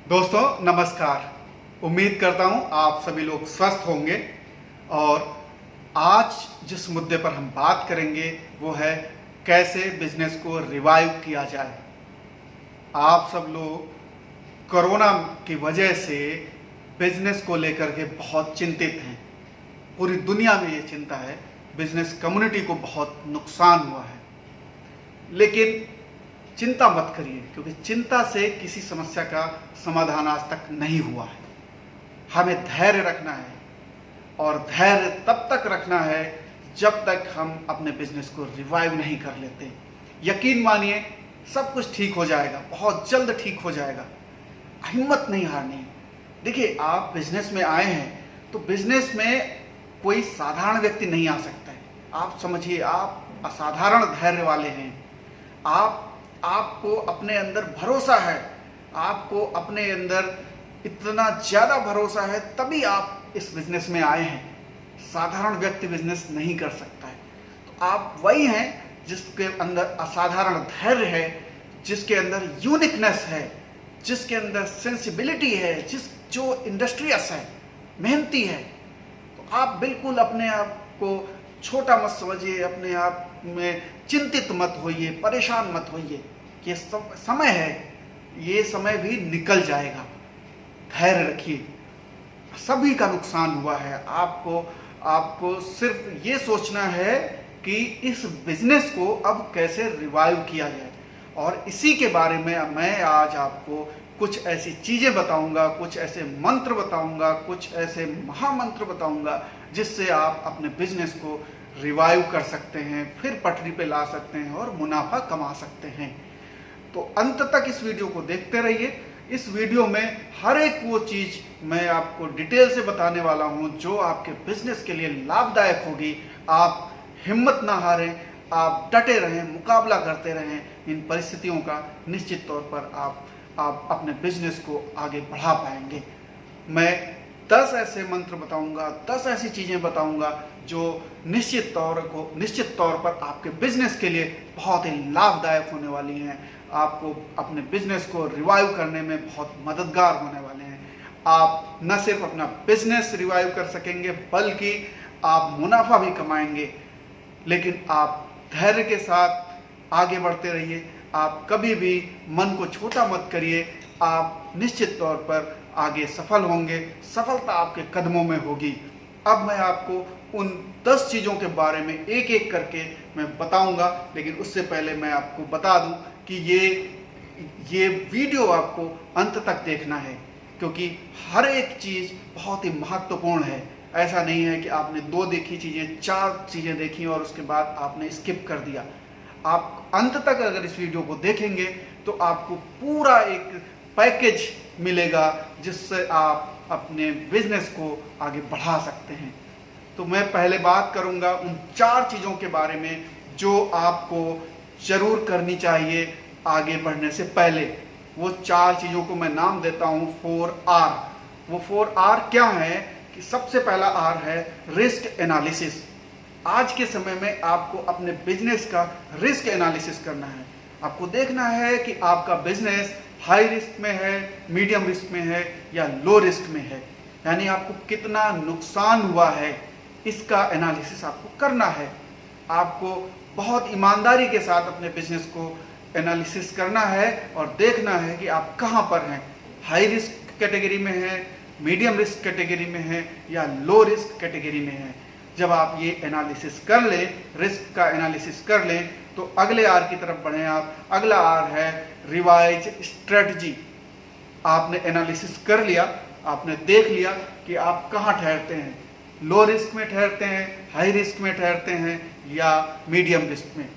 दोस्तों नमस्कार। उम्मीद करता हूं आप सभी लोग स्वस्थ होंगे। और आज जिस मुद्दे पर हम बात करेंगे वो है कैसे बिजनेस को रिवाइव किया जाए। आप सब लोग कोरोना की वजह से बिजनेस को लेकर के बहुत चिंतित हैं। पूरी दुनिया में ये चिंता है, बिजनेस कम्युनिटी को बहुत नुकसान हुआ है। लेकिन चिंता मत करिए, क्योंकि चिंता से किसी समस्या का समाधान आज तक नहीं हुआ है। हमें धैर्य रखना है, और धैर्य तब तक रखना है जब तक हम अपने बिजनेस को रिवाइव नहीं कर लेते। यकीन मानिए सब कुछ ठीक हो जाएगा, बहुत जल्द ठीक हो जाएगा। हिम्मत नहीं हारनी है। देखिए, आप बिजनेस में आए हैं तो बिजनेस में कोई साधारण व्यक्ति नहीं आ सकता है। आप समझिए, आप असाधारण धैर्य वाले हैं। आपको अपने अंदर भरोसा है, आपको अपने अंदर इतना ज़्यादा भरोसा है, तभी आप इस बिजनेस में आए हैं। साधारण व्यक्ति बिजनेस नहीं कर सकता है। तो आप वही हैं जिसके अंदर असाधारण धैर्य है, जिसके अंदर यूनिकनेस है, जिसके अंदर सेंसिबिलिटी है, जो इंडस्ट्रियस है, मेहनती है। तो आप बिल्कुल अपने आप को छोटा मत समझिए, अपने आप में चिंतित मत होइए, परेशान मत होइए। ये समय है, ये समय भी निकल जाएगा। धैर्य रखिए। सभी का नुकसान हुआ है। आपको सिर्फ ये सोचना है कि इस बिजनेस को अब कैसे रिवाइव किया जाए। और इसी के बारे में मैं आज आपको कुछ ऐसी चीज़ें बताऊंगा, कुछ ऐसे मंत्र बताऊंगा, कुछ ऐसे महामंत्र बताऊंगा जिससे आप अपने बिजनेस को रिवाइव कर सकते हैं, फिर पटरी पे ला सकते हैं और मुनाफा कमा सकते हैं। तो अंत तक इस वीडियो को देखते रहिए। इस वीडियो में हर एक वो चीज़ मैं आपको डिटेल से बताने वाला हूं जो आपके बिजनेस के लिए लाभदायक होगी। आप हिम्मत ना हारें, आप डटे रहें, मुकाबला करते रहें इन परिस्थितियों का। निश्चित तौर पर आप अपने बिजनेस को आगे बढ़ा पाएंगे। मैं 10 ऐसे मंत्र बताऊंगा, 10 ऐसी चीज़ें बताऊंगा जो निश्चित तौर पर आपके बिजनेस के लिए बहुत ही लाभदायक होने वाली हैं। आपको अपने बिजनेस को रिवाइव करने में बहुत मददगार होने वाले हैं। आप न सिर्फ अपना बिजनेस रिवाइव कर सकेंगे, बल्कि आप मुनाफा भी कमाएंगे। लेकिन आप धैर्य के साथ आगे बढ़ते रहिए। आप कभी भी मन को छोटा मत करिए। आप निश्चित तौर पर आगे सफल होंगे। सफलता आपके कदमों में होगी। अब मैं आपको उन 10 चीज़ों के बारे में एक एक करके मैं बताऊंगा। लेकिन उससे पहले मैं आपको बता दूं कि ये वीडियो आपको अंत तक देखना है, क्योंकि हर एक चीज़ बहुत ही महत्वपूर्ण है। ऐसा नहीं है कि आपने 2 देखी चीज़ें, 4 चीज़ें देखी और उसके बाद आपने स्किप कर दिया। आप अंत तक अगर इस वीडियो को देखेंगे तो आपको पूरा एक पैकेज मिलेगा जिससे आप अपने बिजनेस को आगे बढ़ा सकते हैं। तो मैं पहले बात करूंगा उन 4 चीज़ों के बारे में जो आपको जरूर करनी चाहिए आगे बढ़ने से पहले। वो 4 चीज़ों को मैं नाम देता हूँ 4R। वो 4R क्या है कि सबसे पहला R है रिस्क एनालिसिस। आज के समय में आपको अपने बिजनेस का रिस्क एनालिसिस करना है। आपको देखना है कि आपका बिजनेस हाई रिस्क में है, मीडियम रिस्क में है या लो रिस्क में है। यानी आपको कितना नुकसान हुआ है, इसका एनालिसिस आपको करना है। आपको बहुत ईमानदारी के साथ अपने बिजनेस को एनालिसिस करना है और देखना है कि आप कहाँ पर हैं। हाई रिस्क कैटेगरी में है, मीडियम रिस्क कैटेगरी में है या लो रिस्क कैटेगरी में है। जब आप ये एनालिसिस कर लें, रिस्क का एनालिसिस कर लें, तो अगले आर की तरफ बढ़ें आप। अगला आर है रिवाइज स्ट्रेटजी। आपने एनालिसिस कर लिया, आपने देख लिया कि आप कहाँ ठहरते हैं, लो रिस्क में ठहरते हैं, हाई रिस्क में ठहरते हैं या मीडियम रिस्क में।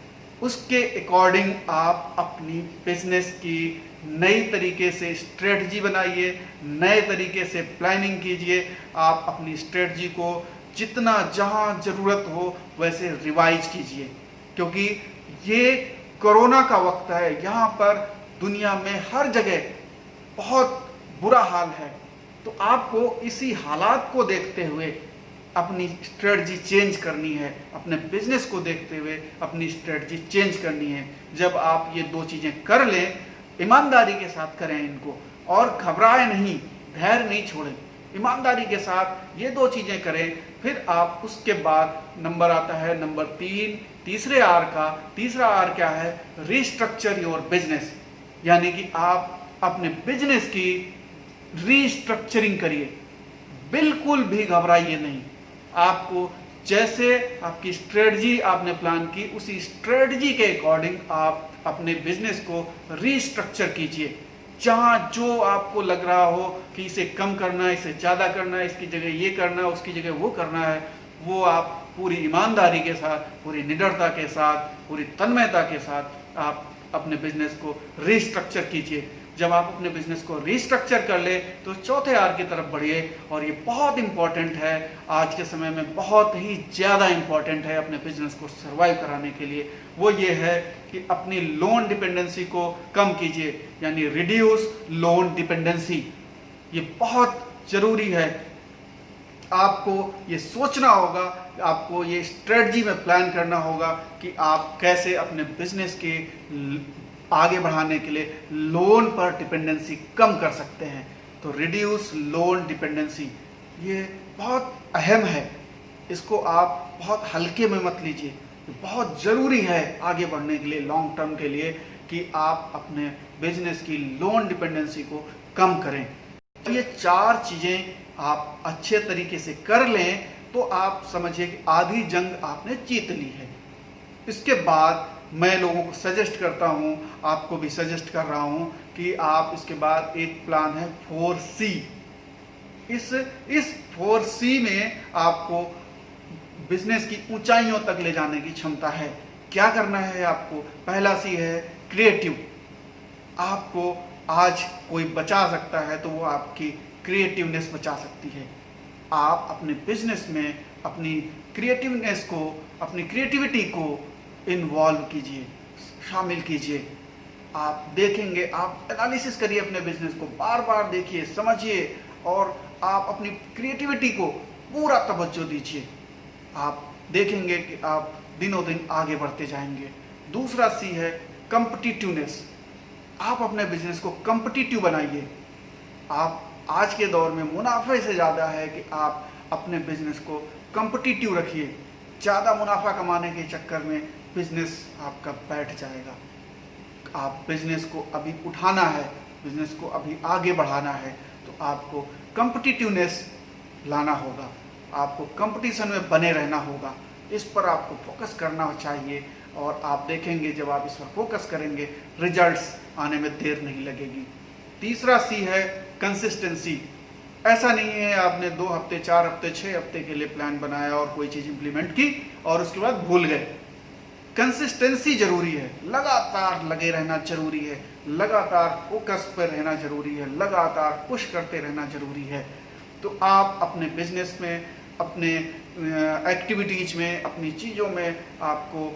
उसके अकॉर्डिंग आप अपनी बिजनेस की नई तरीके से स्ट्रेटजी बनाइए, नए तरीके से प्लानिंग कीजिए। आप अपनी स्ट्रेटजी को जितना जहाँ ज़रूरत हो वैसे रिवाइज कीजिए, क्योंकि ये कोरोना का वक्त है। यहाँ पर दुनिया में हर जगह बहुत बुरा हाल है। तो आपको इसी हालात को देखते हुए अपनी स्ट्रेटजी चेंज करनी है। अपने बिजनेस को देखते हुए अपनी स्ट्रेटजी चेंज करनी है। जब आप ये 2 चीज़ें कर लें, ईमानदारी के साथ करें इनको, और घबराए नहीं, धैर्य नहीं छोड़ें, ईमानदारी के साथ ये 2 चीजें करें। फिर आप उसके बाद नंबर आता है नंबर 3, तीसरे आर का। तीसरा आर क्या है? रीस्ट्रक्चर योर बिजनेस, यानी कि आप अपने बिजनेस की रीस्ट्रक्चरिंग करिए। बिल्कुल भी घबराइए नहीं। आपको जैसे आपकी स्ट्रेटजी आपने प्लान की, उसी स्ट्रेटजी के अकॉर्डिंग आप अपने बिजनेस को रीस्ट्रक्चर कीजिए। जहां जो आपको लग रहा हो कि इसे कम करना है, इसे ज़्यादा करना है, इसकी जगह ये करना है, उसकी जगह वो करना है, वो आप पूरी ईमानदारी के साथ, पूरी निडरता के साथ, पूरी तन्मयता के साथ आप अपने बिजनेस को रीस्ट्रक्चर कीजिए। जब आप अपने बिजनेस को रीस्ट्रक्चर कर ले तो चौथे आर की तरफ बढ़िए। और ये बहुत इंपॉर्टेंट है, आज के समय में बहुत ही ज़्यादा इंपॉर्टेंट है अपने बिजनेस को सर्वाइव कराने के लिए। वो ये है कि अपनी लोन डिपेंडेंसी को कम कीजिए, यानी रिड्यूस लोन डिपेंडेंसी। ये बहुत ज़रूरी है। आपको ये सोचना होगा, आपको ये स्ट्रेटजी में प्लान करना होगा कि आप कैसे अपने बिजनेस के आगे बढ़ाने के लिए लोन पर डिपेंडेंसी कम कर सकते हैं। तो रिड्यूस लोन डिपेंडेंसी ये बहुत अहम है, इसको आप बहुत हल्के में मत लीजिए। बहुत ज़रूरी है आगे बढ़ने के लिए, लॉन्ग टर्म के लिए, कि आप अपने बिजनेस की लोन डिपेंडेंसी को कम करें। ये 4 चीज़ें आप अच्छे तरीके से कर लें तो आप समझिए कि आधी जंग आपने जीत ली है। इसके बाद मैं लोगों को सजेस्ट करता हूं, आपको भी सजेस्ट कर रहा हूं कि आप इसके बाद एक प्लान है 4C। इस 4C में आपको बिजनेस की ऊंचाइयों तक ले जाने की क्षमता है। क्या करना है आपको? पहला C है क्रिएटिव। आपको आज कोई बचा सकता है तो वो आपकी क्रिएटिवनेस बचा सकती है। आप अपने बिजनेस में अपनी क्रिएटिवनेस को, अपनी क्रिएटिविटी को इन्वॉल्व कीजिए, शामिल कीजिए। आप देखेंगे, आप एनालिसिस करिए अपने बिजनेस को, बार बार देखिए, समझिए और आप अपनी क्रिएटिविटी को पूरा तवज्जो दीजिए। आप देखेंगे कि आप दिनों दिन आगे बढ़ते जाएंगे। दूसरा C है कॉम्पिटिटिवनेस। आप अपने बिजनेस को कॉम्पिटिटिव बनाइए। आप आज के दौर में मुनाफे से ज़्यादा है कि आप अपने बिजनेस को कॉम्पिटिटिव रखिए। ज़्यादा मुनाफा कमाने के चक्कर में बिजनेस आपका बैठ जाएगा। आप बिजनेस को अभी उठाना है, बिजनेस को अभी आगे बढ़ाना है, तो आपको कॉम्पिटिटिवनेस लाना होगा, आपको कंपटीशन में बने रहना होगा। इस पर आपको फोकस करना चाहिए और आप देखेंगे जब आप इस पर फोकस करेंगे रिजल्ट्स आने में देर नहीं लगेगी। तीसरा C है कंसिस्टेंसी। ऐसा नहीं है आपने 2 हफ्ते, 4 हफ्ते, 6 हफ्ते के लिए प्लान बनाया और कोई चीज़ इंप्लीमेंट की और उसके बाद भूल गए। कंसिस्टेंसी जरूरी है, लगातार लगे रहना जरूरी है, लगातार फोकस पर रहना जरूरी है, लगातार पुश करते रहना जरूरी है। तो आप अपने बिजनेस में, अपने एक्टिविटीज में, अपनी चीज़ों में आपको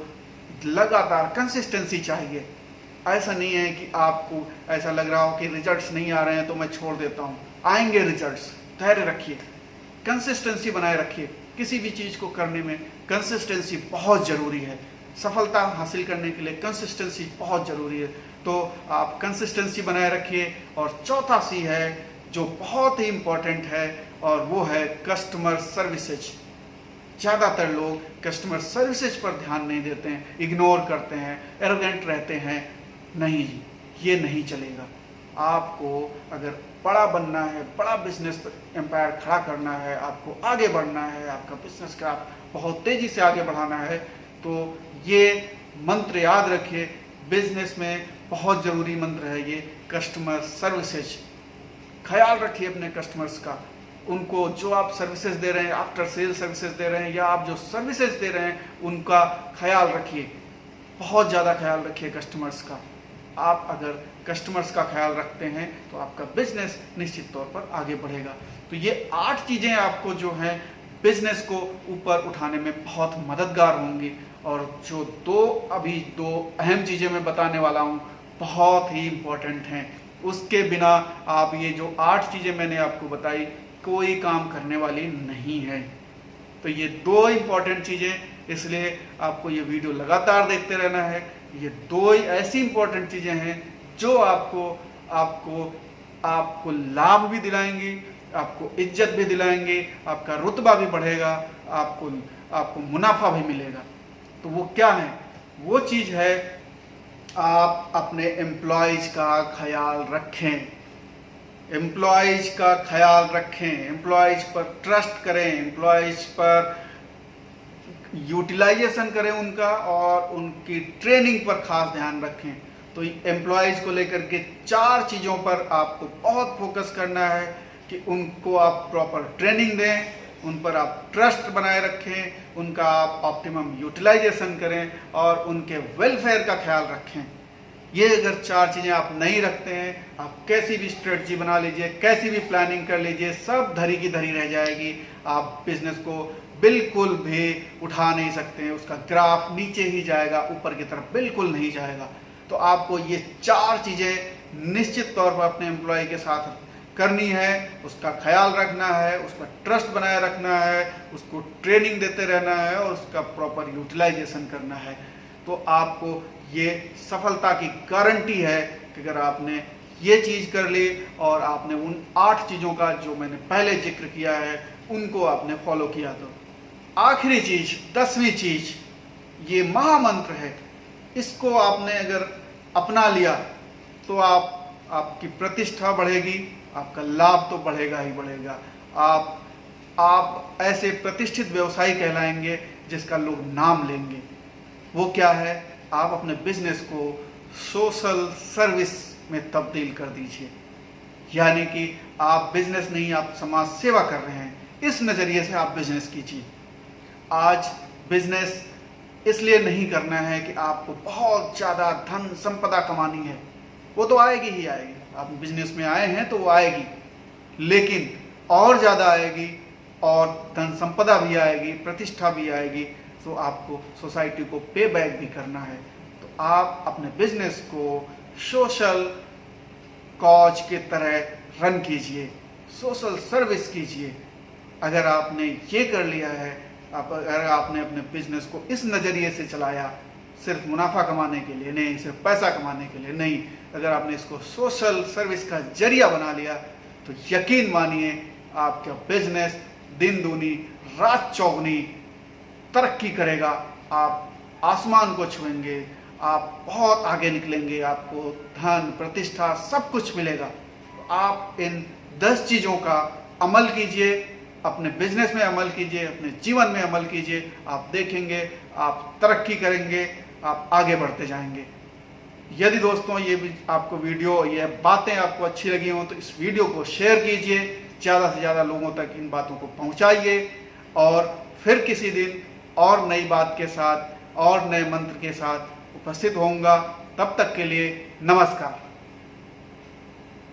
लगातार कंसिस्टेंसी चाहिए। ऐसा नहीं है कि आपको ऐसा लग रहा हो कि रिजल्ट्स नहीं आ रहे हैं तो मैं छोड़ देता हूँ। आएंगे रिजल्ट्स, धैर्य रखिए, कंसिस्टेंसी बनाए रखिए। किसी भी चीज़ को करने में कंसिस्टेंसी बहुत ज़रूरी है। सफलता हासिल करने के लिए कंसिस्टेंसी बहुत ज़रूरी है। तो आप कंसिस्टेंसी बनाए रखिए। और चौथा C है जो बहुत ही इम्पोर्टेंट है और वो है कस्टमर सर्विसेज। ज़्यादातर लोग कस्टमर सर्विसेज पर ध्यान नहीं देते हैं, इग्नोर करते हैं, एरोगेंट रहते हैं। नहीं, ये नहीं चलेगा। आपको अगर बड़ा बनना है, बड़ा बिजनेस एम्पायर खड़ा करना है, आपको आगे बढ़ना है, आपका बिजनेस का बहुत तेज़ी से आगे बढ़ाना है, तो ये मंत्र याद रखिए। बिजनेस में बहुत ज़रूरी मंत्र है ये कस्टमर सर्विसेज। ख्याल रखिए अपने कस्टमर्स का। उनको जो आप सर्विसेज दे रहे हैं, आफ्टर सेल सर्विसेज दे रहे हैं या आप जो सर्विसेज दे रहे हैं, उनका ख्याल रखिए, बहुत ज़्यादा ख्याल रखिए कस्टमर्स का। आप अगर कस्टमर्स का ख्याल रखते हैं तो आपका बिजनेस निश्चित तौर पर आगे बढ़ेगा। तो ये 8 चीज़ें आपको जो है बिजनेस को ऊपर उठाने में बहुत मददगार होंगी। और जो अभी दो अहम चीज़ें मैं बताने वाला हूँ बहुत ही इम्पोर्टेंट हैं। उसके बिना आप ये जो 8 चीज़ें मैंने आपको बताई कोई काम करने वाली नहीं है। तो ये 2 इम्पोर्टेंट चीज़ें, इसलिए आपको ये वीडियो लगातार देखते रहना है। ये 2 ही ऐसी इम्पोर्टेंट चीज़ें हैं जो आपको आपको लाभ भी दिलाएंगे, आपको इज्जत भी दिलाएंगे, आपका रुतबा भी बढ़ेगा, आपको मुनाफा भी मिलेगा। तो वो क्या है? वो चीज़ है, आप अपने एम्प्लॉयज़ का ख्याल रखें, एम्प्लॉयज़ का ख्याल रखें, एम्प्लॉयज़ पर ट्रस्ट करें, एम्प्लॉयज़ पर यूटिलाइजेशन करें उनका, और उनकी ट्रेनिंग पर खास ध्यान रखें। तो एम्प्लॉयज़ को लेकर के 4 चीज़ों पर आपको बहुत फोकस करना है कि उनको आप प्रॉपर ट्रेनिंग दें, उन पर आप ट्रस्ट बनाए रखें, उनका आप ऑप्टिमम यूटिलाइजेशन करें और उनके वेलफेयर का ख्याल रखें। ये अगर 4 चीज़ें आप नहीं रखते हैं, आप कैसी भी स्ट्रेटजी बना लीजिए, कैसी भी प्लानिंग कर लीजिए, सब धरी की धरी रह जाएगी। आप बिजनेस को बिल्कुल भी उठा नहीं सकते हैं, उसका ग्राफ नीचे ही जाएगा, ऊपर की तरफ बिल्कुल नहीं जाएगा। तो आपको ये 4 चीज़ें निश्चित तौर पर अपने एम्प्लॉय के साथ करनी है, उसका ख्याल रखना है, उसका ट्रस्ट बनाए रखना है, उसको ट्रेनिंग देते रहना है और उसका प्रॉपर यूटिलाइजेशन करना है। तो आपको ये सफलता की गारंटी है कि अगर आपने ये चीज़ कर ली और आपने उन 8 चीज़ों का जो मैंने पहले जिक्र किया है उनको आपने फॉलो किया। तो आखिरी चीज़, 10वीं चीज़, ये महामंत्र है, इसको आपने अगर अपना लिया तो आपकी प्रतिष्ठा बढ़ेगी, आपका लाभ तो बढ़ेगा ही बढ़ेगा। आप ऐसे प्रतिष्ठित व्यवसायी कहलाएंगे जिसका लोग नाम लेंगे। वो क्या है? आप अपने बिजनेस को सोशल सर्विस में तब्दील कर दीजिए, यानी कि आप बिजनेस नहीं, आप समाज सेवा कर रहे हैं, इस नज़रिए से आप बिजनेस कीजिए। आज बिजनेस इसलिए नहीं करना है कि आपको बहुत ज़्यादा धन संपदा कमानी है, वो तो आएगी ही आएगी, आप बिजनेस में आए हैं तो वो आएगी, लेकिन और ज़्यादा आएगी और धन संपदा भी आएगी, प्रतिष्ठा भी आएगी। तो आपको सोसाइटी को पे बैक भी करना है। तो आप अपने बिजनेस को सोशल कॉज के तरह रन कीजिए, सोशल सर्विस कीजिए। अगर आपने ये कर लिया है, अगर आपने अपने बिजनेस को इस नज़रिए से चलाया, सिर्फ मुनाफा कमाने के लिए नहीं, सिर्फ पैसा कमाने के लिए नहीं, अगर आपने इसको सोशल सर्विस का जरिया बना लिया तो यकीन मानिए आपका बिजनेस दिन दूनी रात चौगुनी तरक्की करेगा। आप आसमान को छुएंगे, आप बहुत आगे निकलेंगे, आपको धन प्रतिष्ठा सब कुछ मिलेगा। तो आप इन 10 चीज़ों का अमल कीजिए, अपने बिजनेस में अमल कीजिए, अपने जीवन में अमल कीजिए। आप देखेंगे आप तरक्की करेंगे, आप आगे बढ़ते जाएंगे। यदि दोस्तों ये आपको वीडियो, ये बातें आपको अच्छी लगी हों तो इस वीडियो को शेयर कीजिए, ज़्यादा से ज़्यादा लोगों तक इन बातों को पहुंचाइए। और फिर किसी दिन और नई बात के साथ और नए मंत्र के साथ उपस्थित होऊंगा। तब तक के लिए नमस्कार।